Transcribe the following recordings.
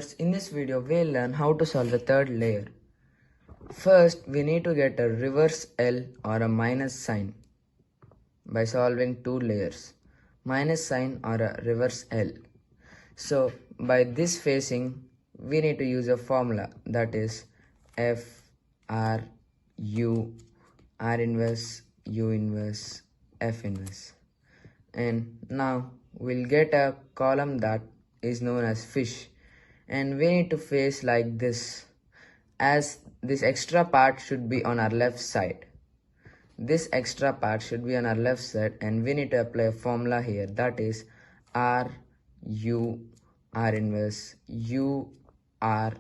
viewers, in this video we'll learn how to solve the third layer. First, we need to get a reverse L or a minus sign by solving two layers, minus sign or a reverse L. So by this facing, we need to use a formula, that is F R U R inverse U inverse F inverse. And now we'll get a column that is known as fish, and we need to face like this, as this extra part should be on our left side. This extra part should be on our left side, and we need to apply a formula here, that is R U R inverse U R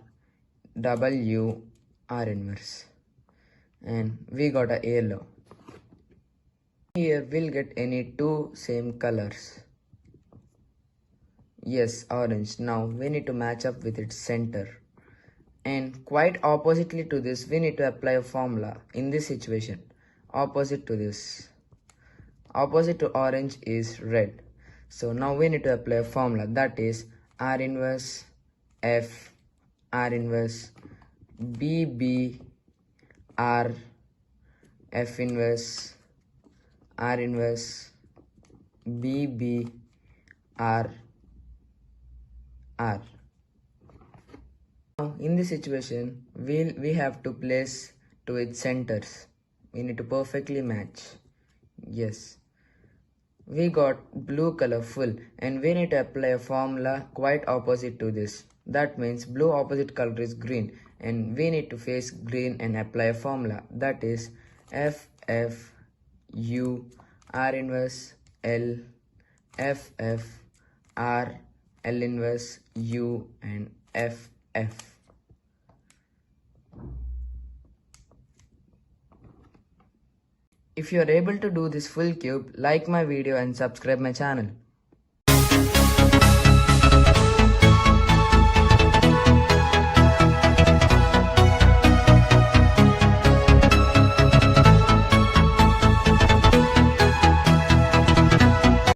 W R inverse, and we got a yellow. Here we'll get any two same colors. Yes, orange. Now we need to match up with its center. And quite oppositely to this, we need to apply a formula in this situation. Opposite to this, opposite to orange is red. So now we need to apply a formula, that is R inverse F R inverse B B R F inverse R inverse B B R R. Now in this situation, we have to place to its centers. We need to perfectly match. Yes, we got blue color full, and we need to apply a formula quite opposite to this. That means blue opposite color is green, and we need to face green and apply a formula, that is F F U R inverse L F F R L inverse U and F F. If you are able to do this full cube, like my video and subscribe my channel.